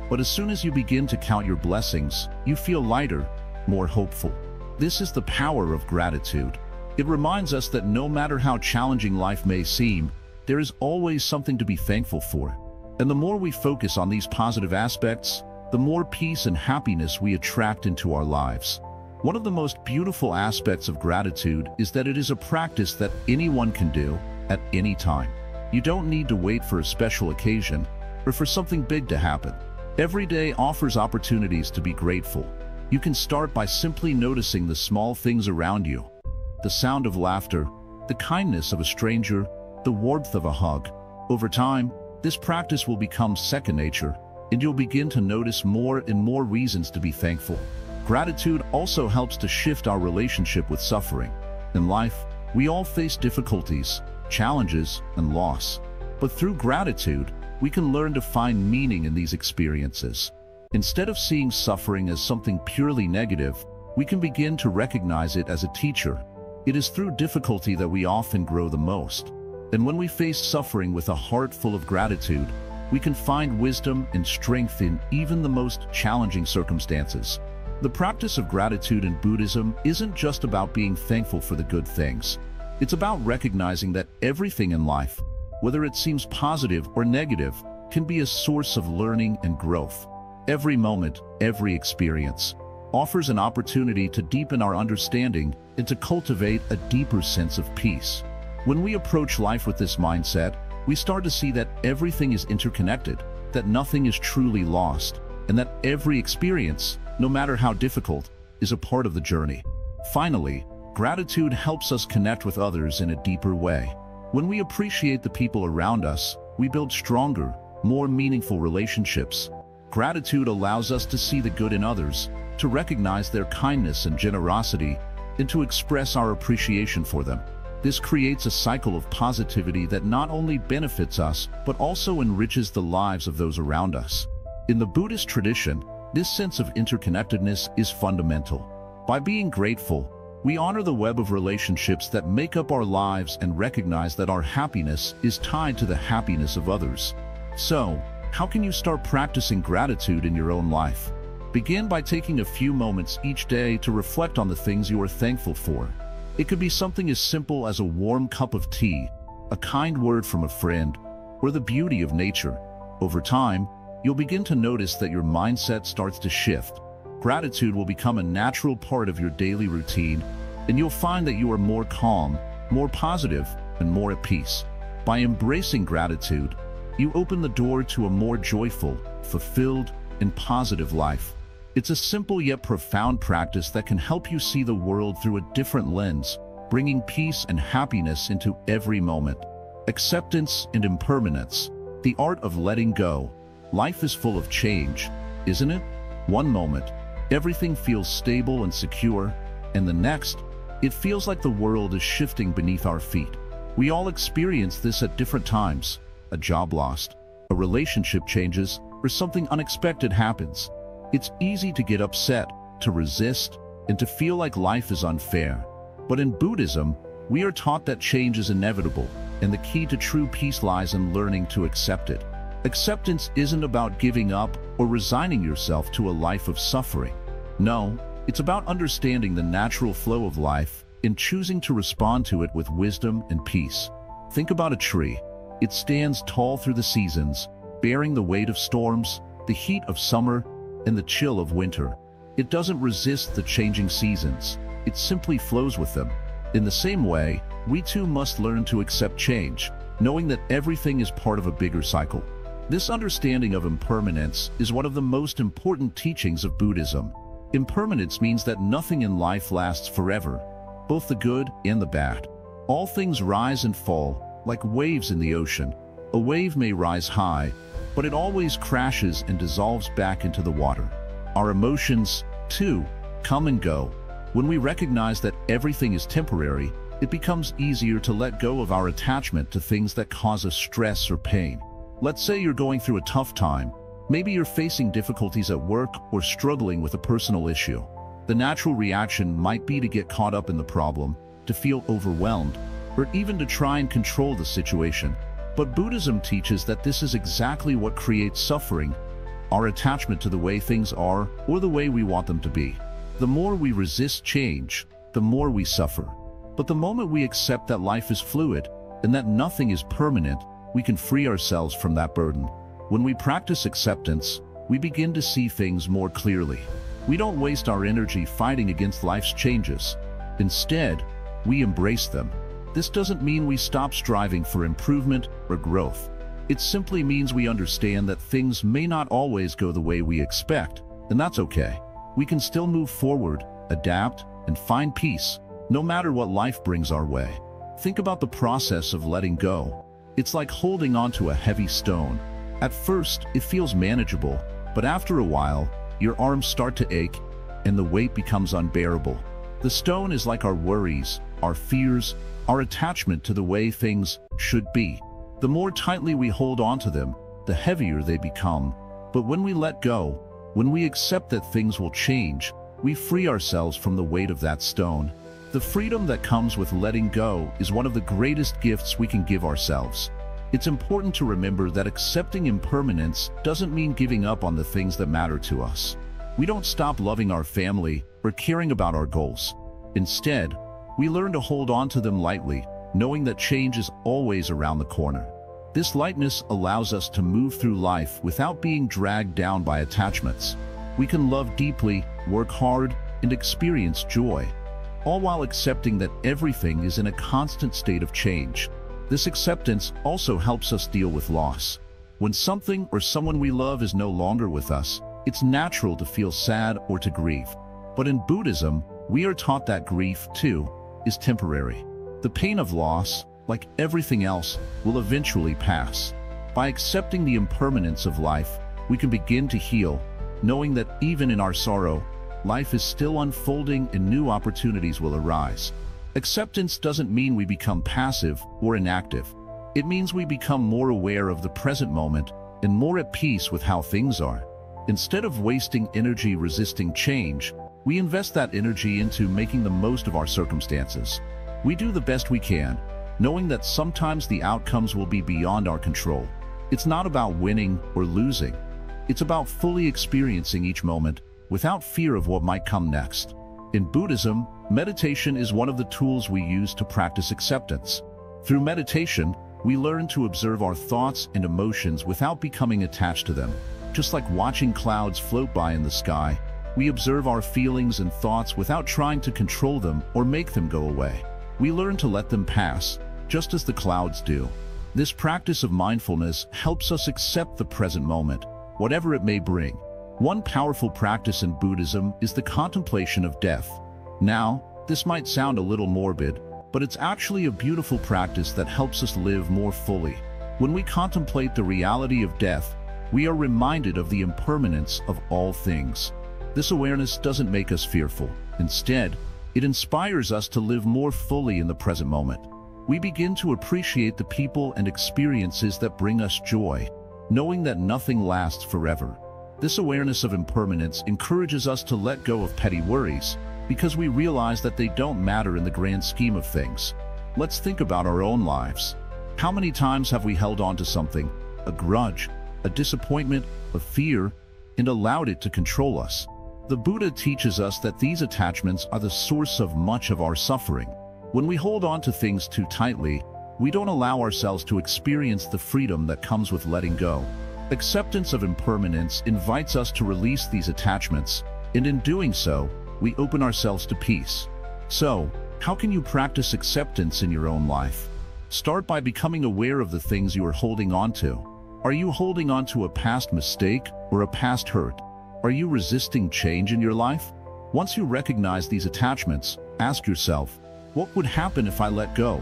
But as soon as you begin to count your blessings, you feel lighter, more hopeful. This is the power of gratitude. It reminds us that no matter how challenging life may seem, there is always something to be thankful for. And the more we focus on these positive aspects, the more peace and happiness we attract into our lives. One of the most beautiful aspects of gratitude is that it is a practice that anyone can do at any time. You don't need to wait for a special occasion or for something big to happen. Every day offers opportunities to be grateful. You can start by simply noticing the small things around you. The sound of laughter, the kindness of a stranger, the warmth of a hug. Over time, this practice will become second nature, and you'll begin to notice more and more reasons to be thankful. Gratitude also helps to shift our relationship with suffering. In life, we all face difficulties, challenges, and loss. But through gratitude, we can learn to find meaning in these experiences. Instead of seeing suffering as something purely negative, we can begin to recognize it as a teacher. It is through difficulty that we often grow the most. And when we face suffering with a heart full of gratitude, we can find wisdom and strength in even the most challenging circumstances. The practice of gratitude in Buddhism isn't just about being thankful for the good things. It's about recognizing that everything in life, whether it seems positive or negative, can be a source of learning and growth. Every moment, every experience, offers an opportunity to deepen our understanding and to cultivate a deeper sense of peace. When we approach life with this mindset, we start to see that everything is interconnected, that nothing is truly lost, and that every experience, no matter how difficult, is a part of the journey. Finally, gratitude helps us connect with others in a deeper way. When we appreciate the people around us, we build stronger, more meaningful relationships. Gratitude allows us to see the good in others, to recognize their kindness and generosity, and to express our appreciation for them. This creates a cycle of positivity that not only benefits us, but also enriches the lives of those around us. In the Buddhist tradition, this sense of interconnectedness is fundamental. By being grateful, we honor the web of relationships that make up our lives and recognize that our happiness is tied to the happiness of others. So, how can you start practicing gratitude in your own life? Begin by taking a few moments each day to reflect on the things you are thankful for. It could be something as simple as a warm cup of tea, a kind word from a friend, or the beauty of nature. Over time, you'll begin to notice that your mindset starts to shift. Gratitude will become a natural part of your daily routine, and you'll find that you are more calm, more positive, and more at peace. By embracing gratitude, you open the door to a more joyful, fulfilled, and positive life. It's a simple yet profound practice that can help you see the world through a different lens, bringing peace and happiness into every moment. Acceptance and impermanence, the art of letting go. Life is full of change, isn't it? One moment, everything feels stable and secure, and the next, it feels like the world is shifting beneath our feet. We all experience this at different times: a job lost, a relationship changes, or something unexpected happens. It's easy to get upset, to resist, and to feel like life is unfair. But in Buddhism, we are taught that change is inevitable, and the key to true peace lies in learning to accept it. Acceptance isn't about giving up or resigning yourself to a life of suffering. No, it's about understanding the natural flow of life and choosing to respond to it with wisdom and peace. Think about a tree. It stands tall through the seasons, bearing the weight of storms, the heat of summer, and the chill of winter. It doesn't resist the changing seasons. It simply flows with them. In the same way, we too must learn to accept change, knowing that everything is part of a bigger cycle. This understanding of impermanence is one of the most important teachings of Buddhism. Impermanence means that nothing in life lasts forever, both the good and the bad. All things rise and fall, like waves in the ocean. A wave may rise high, but it always crashes and dissolves back into the water. Our emotions, too, come and go. When we recognize that everything is temporary, it becomes easier to let go of our attachment to things that cause us stress or pain. Let's say you're going through a tough time. Maybe you're facing difficulties at work or struggling with a personal issue. The natural reaction might be to get caught up in the problem, to feel overwhelmed, or even to try and control the situation. But Buddhism teaches that this is exactly what creates suffering, our attachment to the way things are or the way we want them to be. The more we resist change, the more we suffer. But the moment we accept that life is fluid and that nothing is permanent, we can free ourselves from that burden. When we practice acceptance, we begin to see things more clearly. We don't waste our energy fighting against life's changes. Instead, we embrace them. This doesn't mean we stop striving for improvement or growth. It simply means we understand that things may not always go the way we expect, and that's okay. We can still move forward, adapt, and find peace, no matter what life brings our way. Think about the process of letting go. It's like holding onto a heavy stone. At first, it feels manageable, but after a while, your arms start to ache, and the weight becomes unbearable. The stone is like our worries, our fears, our attachment to the way things should be. The more tightly we hold on to them, the heavier they become. But when we let go, when we accept that things will change, we free ourselves from the weight of that stone. The freedom that comes with letting go is one of the greatest gifts we can give ourselves. It's important to remember that accepting impermanence doesn't mean giving up on the things that matter to us. We don't stop loving our family or caring about our goals. Instead, we learn to hold on to them lightly, knowing that change is always around the corner. This lightness allows us to move through life without being dragged down by attachments. We can love deeply, work hard, and experience joy, all while accepting that everything is in a constant state of change. This acceptance also helps us deal with loss. When something or someone we love is no longer with us, it's natural to feel sad or to grieve. But in Buddhism, we are taught that grief, too, is temporary. The pain of loss, like everything else, will eventually pass. By accepting the impermanence of life, we can begin to heal, knowing that even in our sorrow, life is still unfolding and new opportunities will arise. Acceptance doesn't mean we become passive or inactive. It means we become more aware of the present moment and more at peace with how things are. Instead of wasting energy resisting change, we invest that energy into making the most of our circumstances. We do the best we can, knowing that sometimes the outcomes will be beyond our control. It's not about winning or losing. It's about fully experiencing each moment without fear of what might come next. In Buddhism, meditation is one of the tools we use to practice acceptance. Through meditation, we learn to observe our thoughts and emotions without becoming attached to them. Just like watching clouds float by in the sky, we observe our feelings and thoughts without trying to control them or make them go away. We learn to let them pass, just as the clouds do. This practice of mindfulness helps us accept the present moment, whatever it may bring. One powerful practice in Buddhism is the contemplation of death. Now, this might sound a little morbid, but it's actually a beautiful practice that helps us live more fully. When we contemplate the reality of death, we are reminded of the impermanence of all things. This awareness doesn't make us fearful. Instead, it inspires us to live more fully in the present moment. We begin to appreciate the people and experiences that bring us joy. knowing that nothing lasts forever. This awareness of impermanence encourages us to let go of petty worries, because we realize that they don't matter in the grand scheme of things. Let's think about our own lives. How many times have we held on to something, a grudge, a disappointment, a fear, and allowed it to control us? The Buddha teaches us that these attachments are the source of much of our suffering. When we hold on to things too tightly, we don't allow ourselves to experience the freedom that comes with letting go. Acceptance of impermanence invites us to release these attachments, and in doing so, we open ourselves to peace. So, how can you practice acceptance in your own life? Start by becoming aware of the things you are holding on to. Are you holding on to a past mistake or a past hurt? Are you resisting change in your life? Once you recognize these attachments, ask yourself, what would happen if I let go?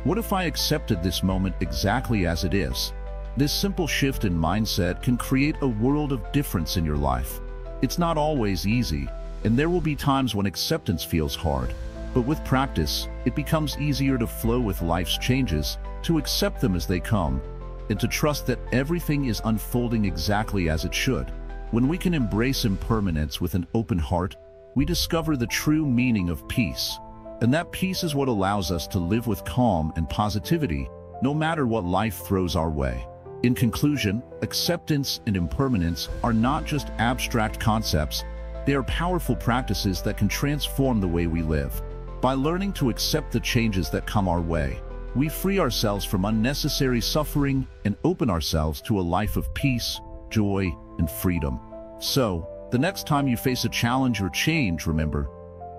What if I accepted this moment exactly as it is? This simple shift in mindset can create a world of difference in your life. It's not always easy, and there will be times when acceptance feels hard. But with practice, it becomes easier to flow with life's changes, to accept them as they come, and to trust that everything is unfolding exactly as it should. When we can embrace impermanence with an open heart, we discover the true meaning of peace. And that peace is what allows us to live with calm and positivity, no matter what life throws our way. In conclusion, acceptance and impermanence are not just abstract concepts, they are powerful practices that can transform the way we live. By learning to accept the changes that come our way, we free ourselves from unnecessary suffering and open ourselves to a life of peace, joy, and freedom. So, the next time you face a challenge or change, remember,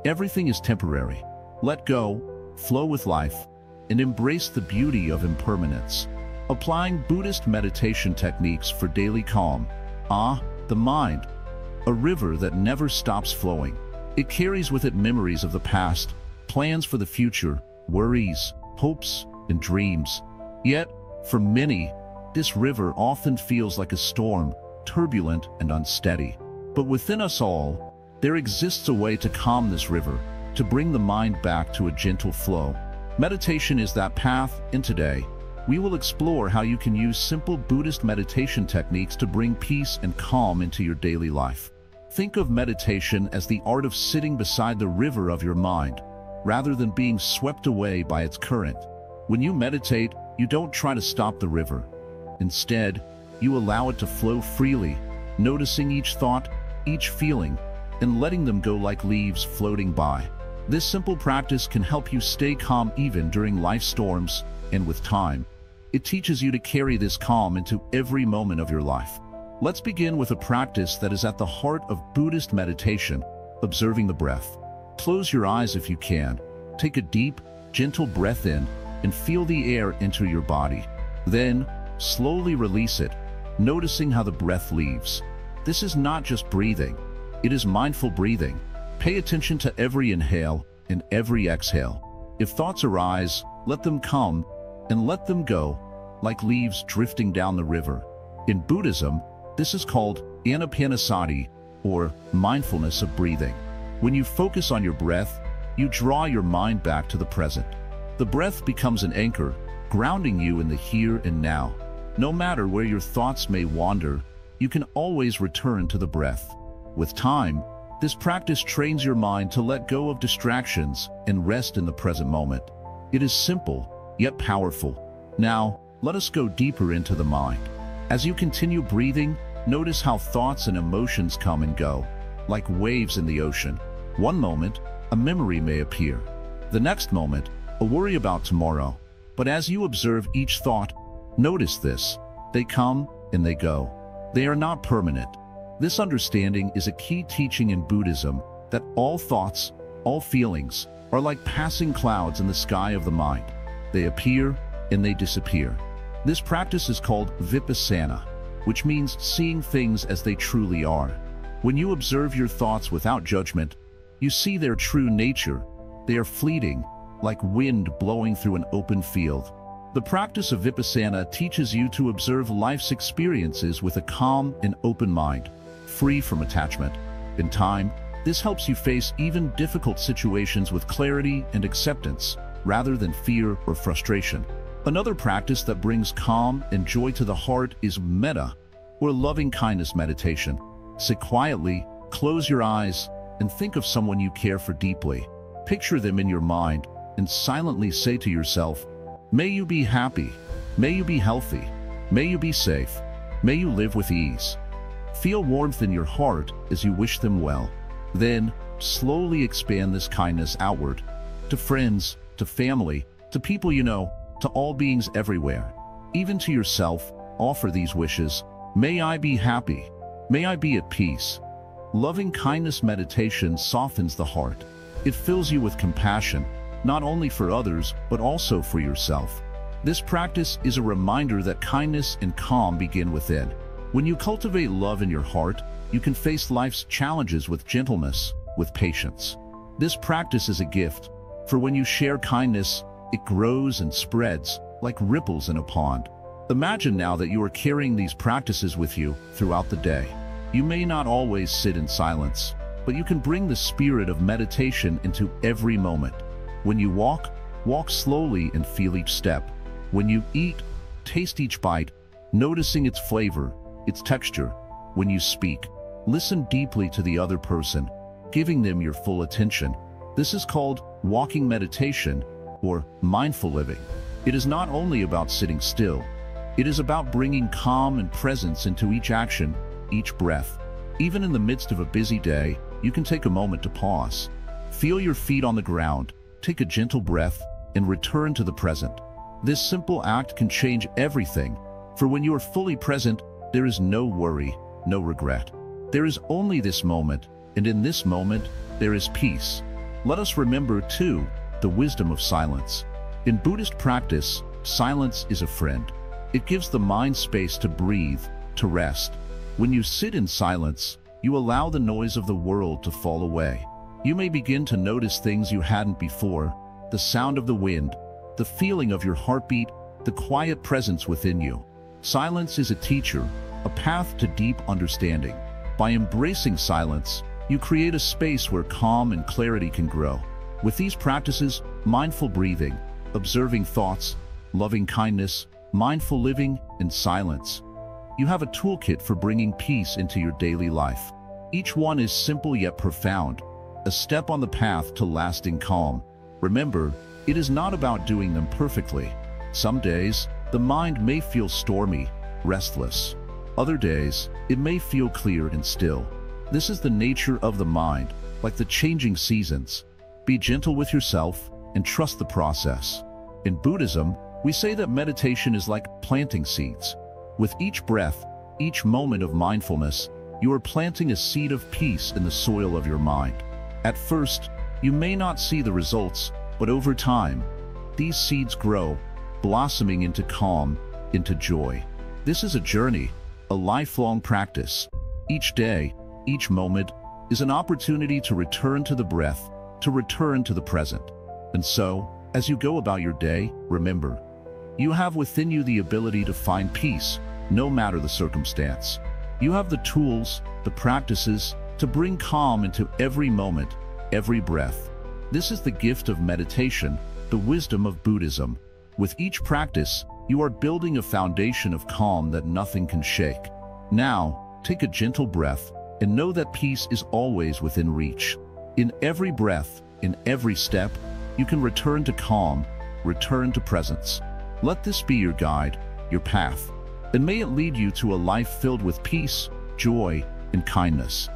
everything is temporary. Let go, flow with life, and embrace the beauty of impermanence. Applying Buddhist meditation techniques for daily calm. The mind, a river that never stops flowing. It carries with it memories of the past, plans for the future, worries, hopes, and dreams. Yet, for many, this river often feels like a storm, turbulent and unsteady. But within us all, there exists a way to calm this river, to bring the mind back to a gentle flow. Meditation is that path, and today, we will explore how you can use simple Buddhist meditation techniques to bring peace and calm into your daily life. Think of meditation as the art of sitting beside the river of your mind, rather than being swept away by its current. When you meditate, you don't try to stop the river. Instead, you allow it to flow freely, noticing each thought, each feeling, and letting them go like leaves floating by. This simple practice can help you stay calm even during life storms, and with time, it teaches you to carry this calm into every moment of your life. Let's begin with a practice that is at the heart of Buddhist meditation, observing the breath. Close your eyes if you can. Take a deep, gentle breath in and feel the air enter your body. Then, slowly release it, noticing how the breath leaves. This is not just breathing, it is mindful breathing. Pay attention to every inhale and every exhale. If thoughts arise, let them come and let them go, like leaves drifting down the river. In Buddhism, this is called anapanasati, or mindfulness of breathing. When you focus on your breath, you draw your mind back to the present. The breath becomes an anchor, grounding you in the here and now. No matter where your thoughts may wander, you can always return to the breath. With time, this practice trains your mind to let go of distractions and rest in the present moment. It is simple, yet powerful. Now, let us go deeper into the mind. As you continue breathing, notice how thoughts and emotions come and go, like waves in the ocean. One moment, a memory may appear. The next moment, a worry about tomorrow. But as you observe each thought, notice this. They come and they go. They are not permanent. This understanding is a key teaching in Buddhism that all thoughts, all feelings, are like passing clouds in the sky of the mind. They appear and they disappear. This practice is called vipassana, which means seeing things as they truly are. When you observe your thoughts without judgment, you see their true nature. They are fleeting, like wind blowing through an open field. The practice of vipassana teaches you to observe life's experiences with a calm and open mind, free from attachment. In time, this helps you face even difficult situations with clarity and acceptance, rather than fear or frustration. Another practice that brings calm and joy to the heart is metta, or loving-kindness meditation. Sit quietly, close your eyes, and think of someone you care for deeply. Picture them in your mind and silently say to yourself, "May you be happy. May you be healthy. May you be safe. May you live with ease." Feel warmth in your heart as you wish them well. Then, slowly expand this kindness outward, to friends, to family, to people you know, to all beings everywhere. Even to yourself, offer these wishes. May I be happy. May I be at peace. Loving kindness meditation softens the heart. It fills you with compassion, not only for others, but also for yourself. This practice is a reminder that kindness and calm begin within. When you cultivate love in your heart, you can face life's challenges with gentleness, with patience. This practice is a gift, for when you share kindness, it grows and spreads like ripples in a pond. Imagine now that you are carrying these practices with you throughout the day. You may not always sit in silence, but you can bring the spirit of meditation into every moment. When you walk, walk slowly and feel each step. When you eat, taste each bite, noticing its flavor, its texture. When you speak, listen deeply to the other person, giving them your full attention. This is called walking meditation, or mindful living. It is not only about sitting still. It is about bringing calm and presence into each action, each breath. Even in the midst of a busy day, you can take a moment to pause. Feel your feet on the ground, take a gentle breath, and return to the present. This simple act can change everything, for when you are fully present, there is no worry, no regret. There is only this moment, and in this moment, there is peace. Let us remember, too, the wisdom of silence. In Buddhist practice, silence is a friend. It gives the mind space to breathe, to rest. When you sit in silence, you allow the noise of the world to fall away. You may begin to notice things you hadn't before, the sound of the wind, the feeling of your heartbeat, the quiet presence within you. Silence is a teacher, a path to deep understanding. By embracing silence, you create a space where calm and clarity can grow. With these practices, mindful breathing, observing thoughts, loving kindness, mindful living, and silence, you have a toolkit for bringing peace into your daily life. Each one is simple yet profound, a step on the path to lasting calm. Remember, it is not about doing them perfectly. Some days, the mind may feel stormy, restless. Other days, it may feel clear and still. This is the nature of the mind, like the changing seasons. Be gentle with yourself and trust the process. In Buddhism, we say that meditation is like planting seeds. With each breath, each moment of mindfulness, you are planting a seed of peace in the soil of your mind. At first, you may not see the results, but over time, these seeds grow, blossoming into calm, into joy. This is a journey, a lifelong practice. Each day, each moment, is an opportunity to return to the breath, to return to the present. And so, as you go about your day, remember, you have within you the ability to find peace, no matter the circumstance. You have the tools, the practices, to bring calm into every moment, every breath. This is the gift of meditation, the wisdom of Buddhism. With each practice, you are building a foundation of calm that nothing can shake. Now, take a gentle breath and know that peace is always within reach. In every breath, in every step, you can return to calm, return to presence. Let this be your guide, your path, and may it lead you to a life filled with peace, joy, and kindness.